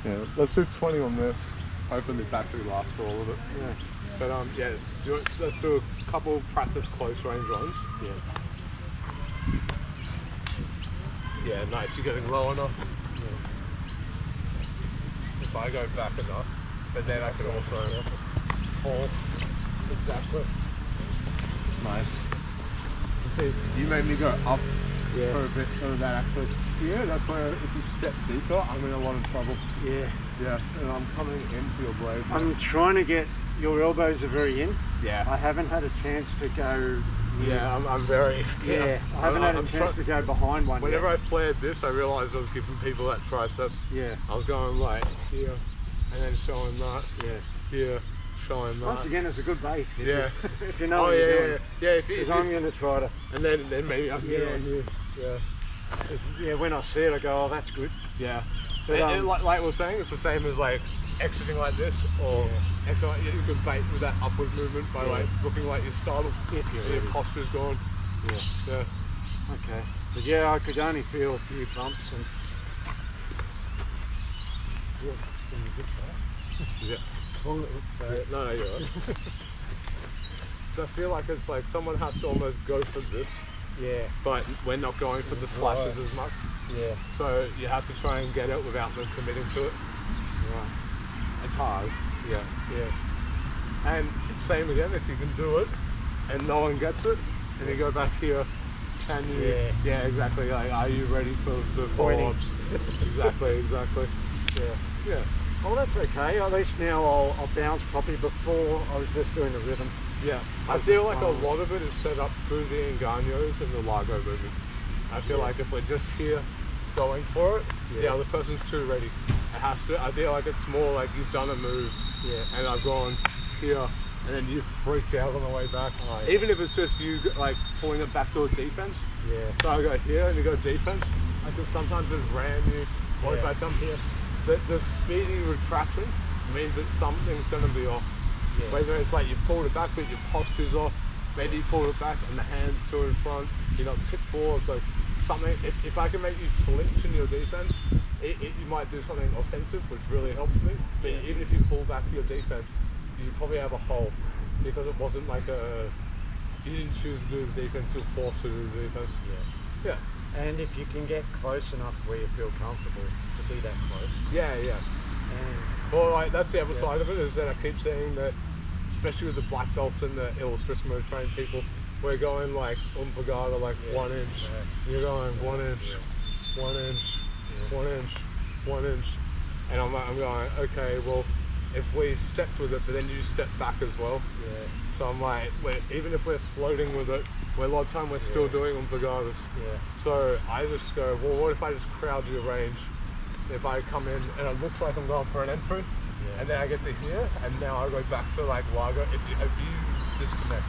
Yeah, let's do 20 on this. Hopefully the battery lasts for all of it. Yeah. But yeah, let's do a couple practice close range runs. Yeah. Yeah, nice. You're getting low enough. Yeah. If I go back enough, but then I can also hold. Exactly. Nice. You see, you made me go up for a bit so that actually here, that's where if you step deeper, I'm in a lot of trouble. Yeah. Yeah, and I'm coming into your blade. I'm trying to get, your elbows are very in. Yeah. I haven't had a chance to go. Yeah, I'm very. Yeah, I haven't had a chance to go behind one. Whenever I flared this, I realised I was giving people that tricep. Yeah. I was going like here, and then showing that. Yeah. Here, showing that. Once again, it's a good bait. Yeah. If you know what you're doing. Yeah. Because I'm going to try to. And then maybe I'm here on you. Yeah. Yeah, when I see it, I go, oh, that's good. Yeah. But, like we were saying, it's the same as like exiting like this, or exiting like you can bait with that upward movement by like looking like your startle. If your posture's gone. Yeah. Yeah. Okay. But yeah, I could only feel a few bumps and. Yeah. No, you're right. So I feel like it's like someone has to almost go for this. Yeah. But we're not going for the slashes as much. Yeah. So you have to try and get it without them committing to it. Right. It's hard. Yeah. And same again, if you can do it and no one gets it, and you go back here, can you? Yeah, exactly. Like, are you ready for the follow-ups? Exactly. Yeah. Oh, that's okay. At least now I'll bounce properly. Before I was just doing the rhythm. Yeah. I feel like a lot of it is set up through the engaños and the largo movement. I feel like if we're just here going for it, the other person's too ready. It has to. I feel like it's more like you've done a move, and I've gone here, and then you've freaked out on the way back. Oh, yeah. Even if it's just you like pulling it back to a defense. Yeah. So I go here and you go defense. I can sometimes just ram you, or if I come here, the speedy retraction means that something's going to be off. Yeah. Whether it's like you've pulled it back but your posture's off, maybe you pulled it back and the hands too in front, you're not tipped forward, like something. If I can make you flinch in your defense, you might do something offensive, which really helps me. But even if you pull back your defense, you probably have a hole because it wasn't like you didn't choose to do the defense, you're forced to do the defense. Yeah. And if you can get close enough where you feel comfortable to be that close. Yeah. And well, like that's the other side of it, is that I keep saying that, especially with the black belts and the Ilustrisimo trained people, we're going like umpagata, like 1 inch. You're going 1 inch, 1 inch, 1 inch, 1 inch, and I'm going, okay, well, if we stepped with it, but then you step back as well. Yeah. So I'm like, even if we're floating with it, a lot of time we're still doing umpagatas. Yeah. So I just go, well, what if I just crowd your range? If I come in and it looks like I'm going for an entry, and then I get to here, and now I go back to like largo. If you disconnect,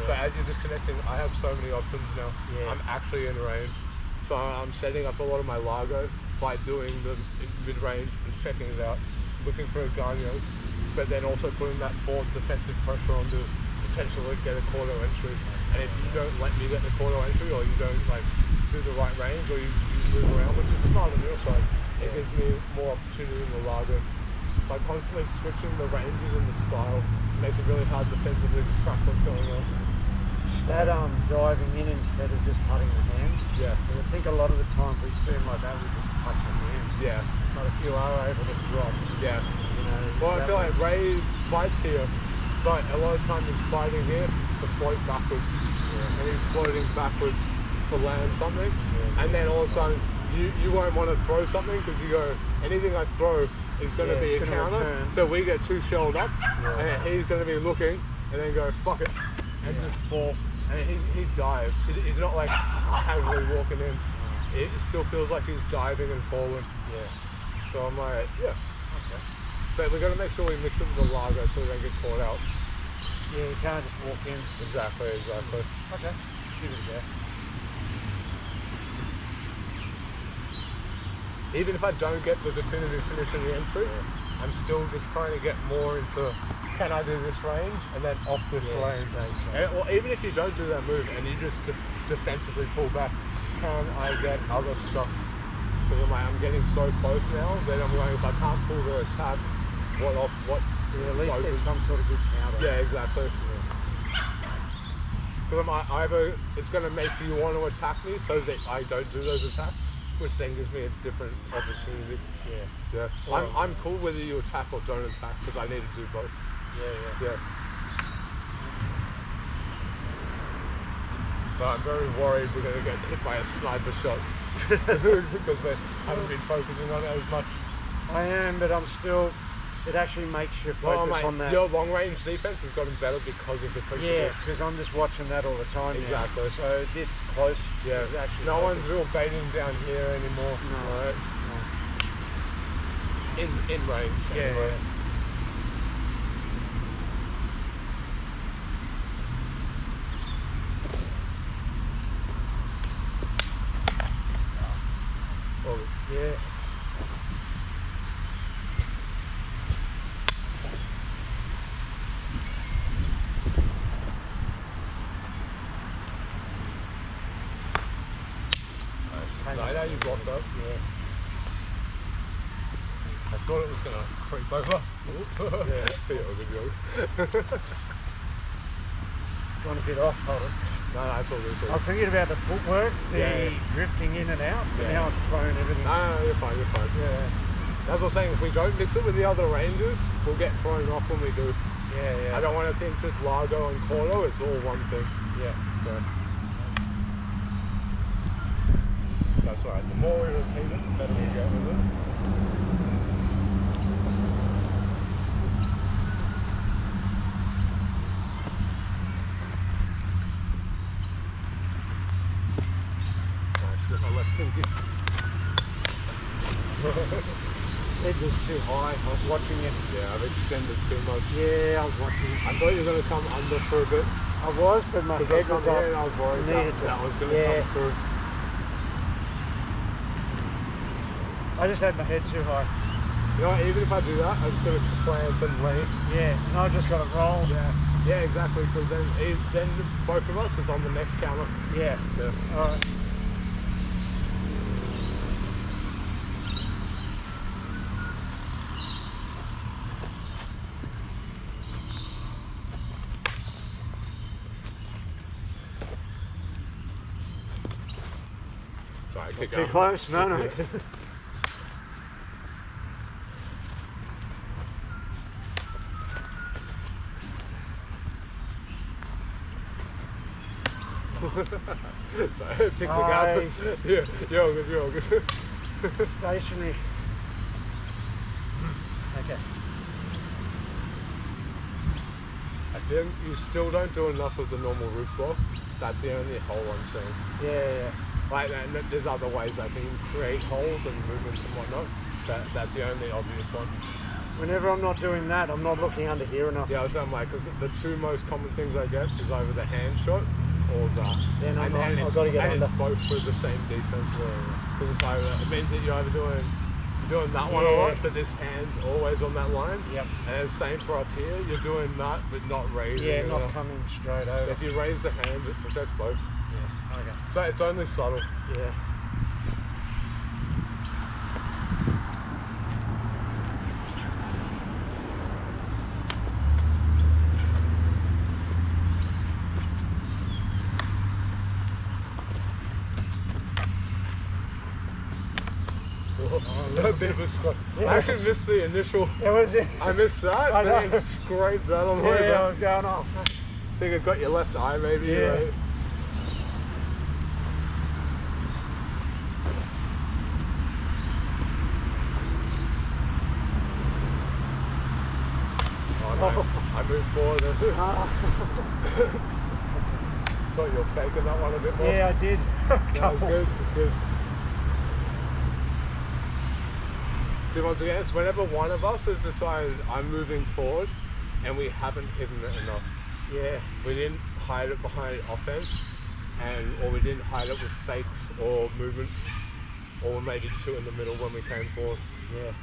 so as you're disconnecting, I have so many options now. I'm actually in range, so I'm setting up a lot of my largo by doing the mid-range and checking it out, looking for a gaño, but then also putting that forward defensive pressure on to potentially get a quarter entry. And if you don't let me get the quarter entry, or you don't like do the right range, or you move around, which is smart on your side, it gives me more opportunity in the largo. By constantly switching the ranges and the style, it makes it really hard defensively to track what's going on. That diving in instead of just cutting the hands. Yeah. And I think a lot of the time we see them like that, we just touch the hands. Yeah. But if you are able to drop. Yeah. You know. Well, I feel like Ray fights here, but a lot of time he's fighting here to float backwards. And he's floating backwards to land something. And then all of a sudden, you won't want to throw something, because you go, anything I throw is going to be a counter. Return. So we get too shelled up, and he's going to be looking, and then go, fuck it, and just fall. And he dives. He's not like casually walking in. It still feels like he's diving and falling. Yeah. So I'm like, okay. But we've got to make sure we mix it with the largo so we don't get caught out. Yeah, you can't just walk in. Exactly. Okay. Give it a go. Even if I don't get the definitive finish in the entry, I'm still just trying to get more into, can I do this range, and then off this range. Or even if you don't do that move and you just defensively pull back, can I get other stuff? Because I'm getting so close now that I'm going, if I can't pull the attack, what? Yeah, at least get some sort of good counter. Yeah, exactly. Because either it's going to make you want to attack me so that I don't do those attacks, which then gives me a different opportunity. Yeah. I'm cool whether you attack or don't attack because I need to do both. Yeah. So I'm very worried we're going to get hit by a sniper shot because we haven't been focusing on it as much. I am, but I'm still. It actually makes you focus on that. Your long range defense has gotten better because of the push. Yeah, because I'm just watching that all the time. Exactly. Now. So this close. Yeah. Actually no one's real baiting down here anymore. No. Right? No. In range. Yeah. Anyway. Yeah. Nice. Now you blocked up. Yeah. I thought it was going to creep over. Yeah, it was a joke. Gone a bit off, hold on. No, that's all good. I was thinking about the footwork, the drifting in and out, but now it's thrown everything. No, you're fine. Yeah. That's what I'm saying, if we don't mix it with the other ranges, we'll get thrown off when we do. Yeah. I don't want to think just Largo and Guro, it's all one thing. Yeah. That's right. The more we repeat it, the better we get with it. With my left pinky. Edge was too high. I was watching it. Yeah, I've extended too much. Yeah, I was watching it. I thought you were going to come under for a bit. I was, but my head was up. And I was worried that was going to come through. I just had my head too high. You know what, even if I do that, I'm just going to clamp and lean. Yeah, and I just got to roll. Yeah, exactly, because then both of us is on the next counter. Yeah. Alright. Sorry, too close? No. So, pick the gap. Yeah, you're all good. Stationary. Okay. I think you still don't do enough of the normal roof block. That's the only hole I'm seeing. Yeah. Like, and there's other ways I can create holes and movements and whatnot. That's the only obvious one. Whenever I'm not doing that, I'm not looking under here enough. Yeah, I was saying, like, because the two most common things I get is either the hand shot or that. Then I've got to get under. It's both with the same defense. Because it's either, it means that you're either doing that one a lot, but this hand's always on that line. Yep. And same for up here, you're doing that, but not raising. Yeah, not coming straight over. If you raise the hand, it protects both. Yeah. Okay. So it's only subtle. Yeah. A bit of a scratch. I actually missed the initial. Yeah, was it? I missed that. I know. Then scraped that on the way back. I was going off. I think it got your left eye, maybe. Yeah. Right? Oh no! I moved forward. Thought you were faking that one a bit more. Yeah, I did. That was good. It's good. See, once again, it's whenever one of us has decided I'm moving forward and we haven't hidden it enough. Yeah. We didn't hide it behind offense, or we didn't hide it with fakes or movement, or maybe two in the middle when we came forward. Yeah.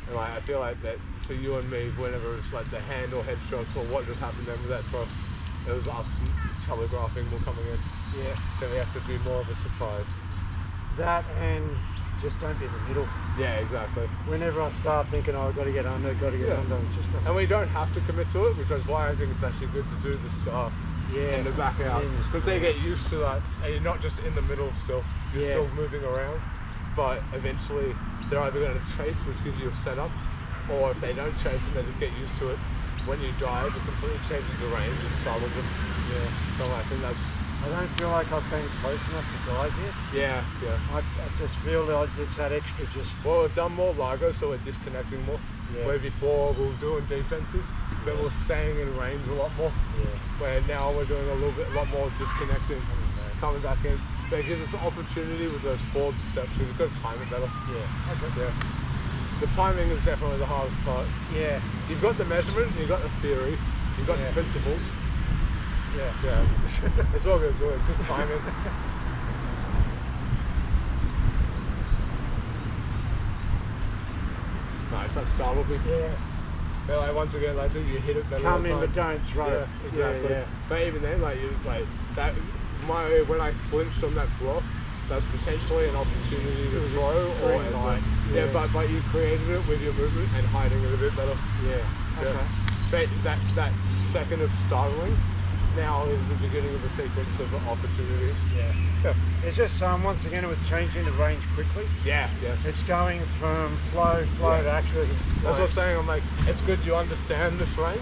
And like, I feel like that for you and me, whenever it's like the hand or headshots or what just happened then with that thrust, it was us telegraphing more coming in. Yeah. Then we have to be more of a surprise. That and just don't be in the middle. Yeah, exactly. Whenever I start thinking, oh, I've got to get under, it just doesn't. And we don't have to commit to it, which is why I think it's actually good to do the start in the back out. Because they get used to that, and you're not just in the middle still, you're still moving around. But eventually, they're either going to chase, which gives you a setup, or if they don't chase and they just get used to it, when you dive, it completely changes the range and startles them. Yeah. So I think that's... I don't feel like I've been close enough to dive yet. Yeah. I just feel like it's that extra just... Well, we've done more Largo, so we're disconnecting more. Yeah. Where before we were doing defenses, but we're staying in range a lot more. Yeah. Where now we're doing a lot more disconnecting, coming back in. But it gives us an opportunity with those forward steps. We've got to time it better. Yeah. Okay. Yeah. The timing is definitely the hardest part. Yeah. You've got the measurement, you've got the theory, you've got the principles. Yeah. It's all good, it's just timing. Nice, that startle me. Yeah. But like once again, like so you hit it better. Come in but don't throw. Yeah, exactly. Yeah. But even then, like that when I flinched on that block, that's potentially an opportunity to throw but you created it with your movement and hiding it a bit better. Yeah. Okay. But that second of startling now is the beginning of a sequence of opportunities. Yeah. It's just once again it was changing the range quickly. Yeah. It's going from flow to actually. As I was saying, I'm like, it's good you understand this range.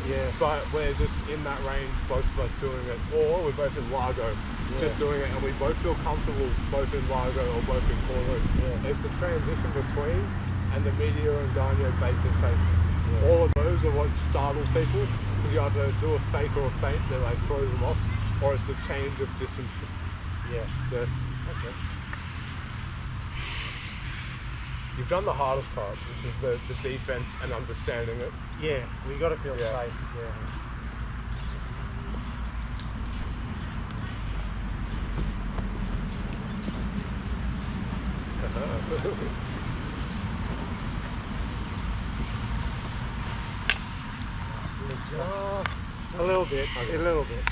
Yeah. But we're just in that range, both of us doing it, or we're both in Largo, just doing it, and we both feel comfortable both in Largo or both in Bolo. Yeah. It's the transition between and the media and Garnier baits and fakes. Yeah. All of those are what startles people, because you either do a fake or a feint that like throws them off, or it's the change of distance. Yeah. Okay. You've done the hardest part, which is the defense and understanding it. Yeah, we got to feel safe. Yeah. A little bit. Okay. A little bit.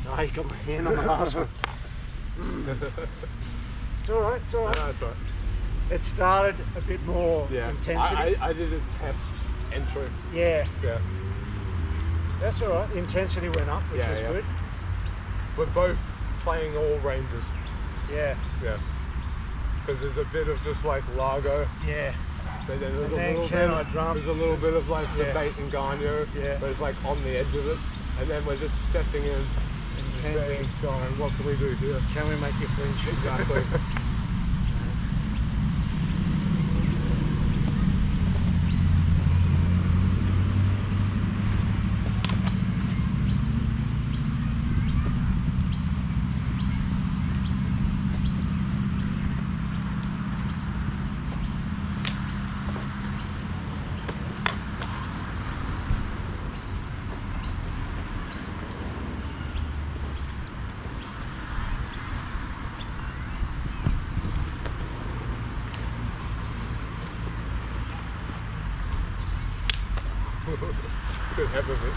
I got my hand on the last one. It's alright, it's alright. No, it's alright. It started a bit more intensity. I did a test entry. Yeah. That's alright. The intensity went up, which is good. We're both playing all ranges. Yeah. Because there's a bit of just like Largo. Yeah. But then there's a little bit of like the bait and Garnier, but it's like on the edge of it. And then we're just stepping in and saying, going, what can we do here? Can we make you flinch? Exactly. Good have of it.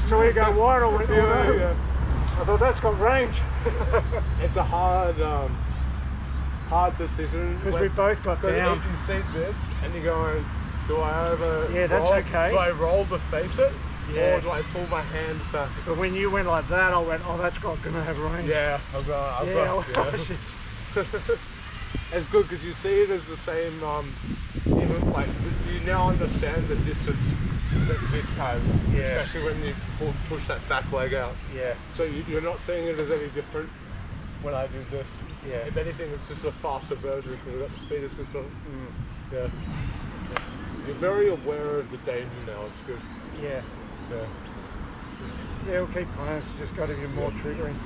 So we go wide or went I thought that's got range. It's a hard decision. Because we both got down. If you see this and you're going, do I that's okay. Do I roll to face it? Yeah. Or do I pull my hands back? But when you went like that, I went, oh, that's going to have range. Yeah, I've got. It's good because you see it as the same, even like, you now understand the distance that this has, especially when you push that back leg out. Yeah. So you're not seeing it as any different when I do this. Yeah. If anything, it's just a faster version because we've got the speed system. Yeah. You're very aware of the danger now, it's good. Yeah. We'll keep playing, it's just got to be more triggering.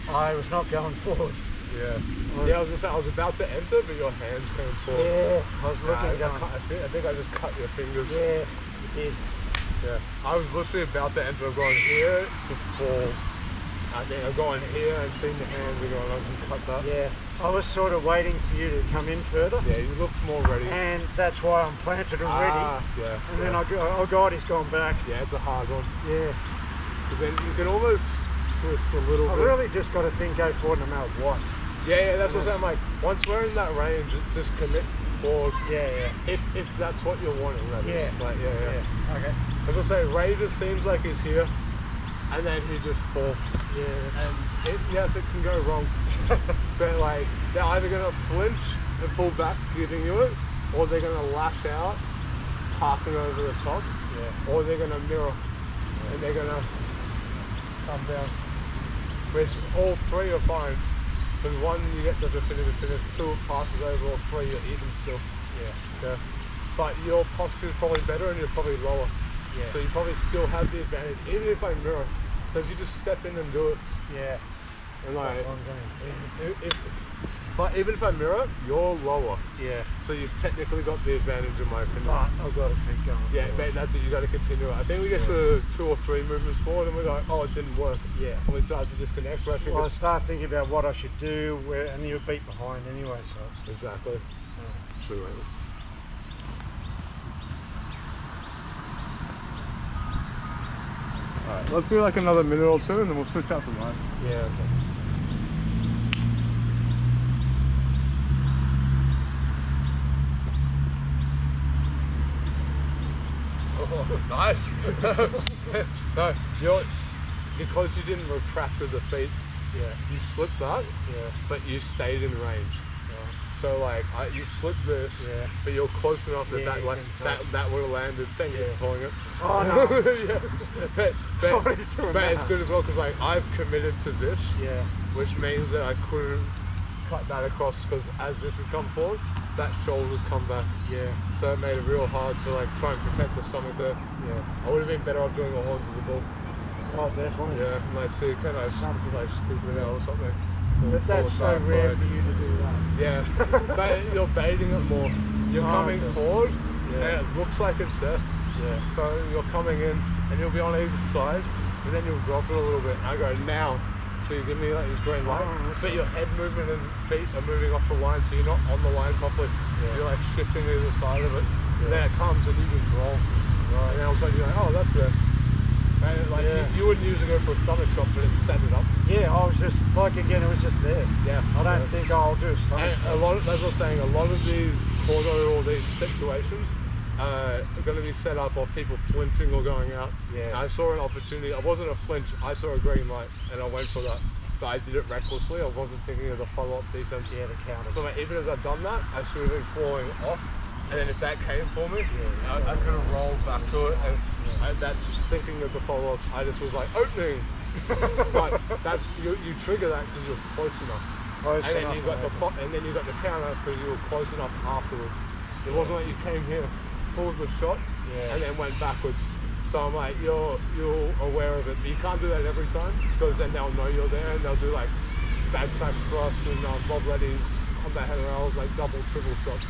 I was not going forward. Yeah. I was gonna say I was about to enter, but your hands came forward. Yeah, I was looking down. I think I just cut your fingers. Yeah, you did. Yeah. I was literally about to enter. I'm going here to fall. I think I'm going here and seeing the hands and going, I just cut that. Yeah. I was sort of waiting for you to come in further. Yeah, you looked more ready. And that's why I'm planted and ready. Yeah. And then I go, oh God, he's gone back. Yeah, it's a hard one. Yeah. Because then you can almost switch a little bit. I really just got to think go forward no matter what. Yeah, that's what I'm like. Once we're in that range, it's just commit forward. Yeah. If that's what you're wanting, that yeah. is. Like, yeah. Okay. As I say, Ray just seems like he's here, and then he just falls. Yeah. And it can go wrong. But like, they're either gonna flinch and pull back, giving you it, or they're gonna lash out, passing over the top, or they're gonna mirror, and they're gonna come down. Which all three are fine. Because one, you get the definitive finish, two, it passes over, or three, you're even still. Yeah. But your posture is probably better and you're probably lower. Yeah. So you probably still have the advantage, even if I mirror. So if you just step in and do it. Yeah. And like, but even if I mirror, you're lower. Yeah. So you've technically got the advantage in my opinion. But I've got to keep going. Yeah, but that's it, you got to continue it. I think we get to 2 or 3 movements forward and we're like, oh, it didn't work. Yeah. And we start to disconnect. But I start thinking about what I should do, and you're beat behind anyway, so. Exactly. True. Alright, let's do like another minute or two and then we'll switch out to mine. Yeah, okay. Oh, nice! No, because you didn't retract with the feet, you slipped that, but you stayed in range. So like, you slipped this, but you're close enough that that would have landed. Thank you for pulling it. Oh no! But it's good as well because like I've committed to this, which means that I couldn't cut that across because as this has come forward, that shoulder's come back. So it made it real hard to like try and protect the stomach there. I would have been better off doing the horns of the bull. Oh, definitely. Yeah, like see, kind of like scoop it out or something. But that's so rare for you to do that. Yeah, but you're baiting it more. You're coming forward, and it looks like it's there. So you're coming in, and you'll be on either side, and then you'll drop it a little bit. And I go now, so you give me like this green light, but your head movement and feet are moving off the line, so you're not on the line properly. You're like shifting either side of it. And then it comes, and you just roll. And then all of a sudden you're like, oh, that's there. And like you wouldn't usually go for a stomach shot, but it set it up. Yeah, I was just like again, it was just there. I don't think I'll do a stomach shot. A lot of, as I was saying, a lot of these corner or these situations are going to be set up of people flinching or going out. I saw an opportunity. I wasn't a flinch. I saw a green light, and I went for that. But I did it recklessly. I wasn't thinking of the follow-up defense. The counter. So like, even as I've done that, I should have been falling off. And then if that came for me, I could have rolled back to it. And that's thinking of the follow-ups. I just was like, opening. But that's you trigger that because you're close enough. And then you got the counter because you were close enough afterwards. It wasn't like you came here, pulled the shot, and then went backwards. So I'm like, you're aware of it, but you can't do that every time because then they'll know you're there and they'll do like bag sack thrusts and Bob Letty's combat head rails, like double, triple shots.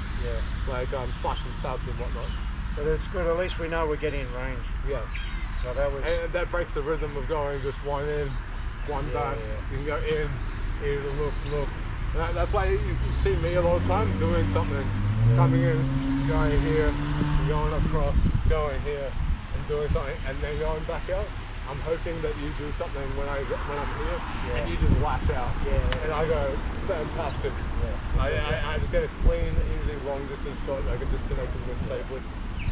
Like slash and stabs and whatnot. But it's good, at least we know we're getting in range. So that was... And that breaks the rhythm of going just one in, one back. You can go in, look. And that's why you see me a lot of time doing something. Coming in, going here, going across, going here, and doing something, and then going back out. I'm hoping that you do something when I'm here, and you just lash out. And I go, fantastic. I just get a clean, easy, long distance shot. I can disconnect and win safely.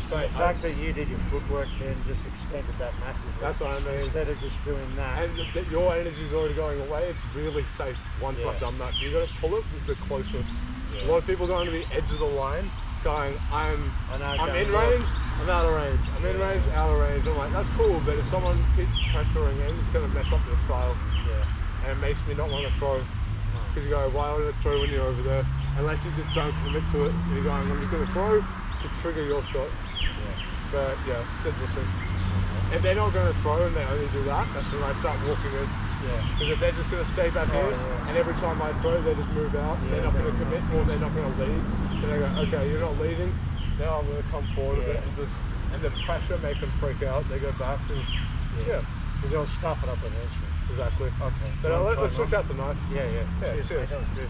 So the fact that you did your footwork then just expanded that massively. That's what I mean. Instead of just doing that. And your energy is already going away. It's really safe once I've done that. You got to pull it with the closest. A lot of people going to the edge of the line, going, I'm in range, I'm out of range. I'm in range, out of range. I'm like, that's cool, but if someone keeps pressuring in, it's going to mess up the style. And it makes me not want to throw. Because you go, why would I throw when you're over there? Unless you just don't commit to it. And you're going, I'm just going to throw to trigger your shot. But yeah, it's interesting. If they're not going to throw and they only do that, that's when I start walking in. Because if they're just going to stay back here, and every time I throw, they just move out, they're not going to commit, or they're not going to lead. Then I go, okay, you're not leading, now I'm going to come forward a bit, and the pressure make them freak out, they go back, and because they'll stuff it up eventually. Exactly. Okay. But let's switch out the knife. Yeah. Cheers. That was good.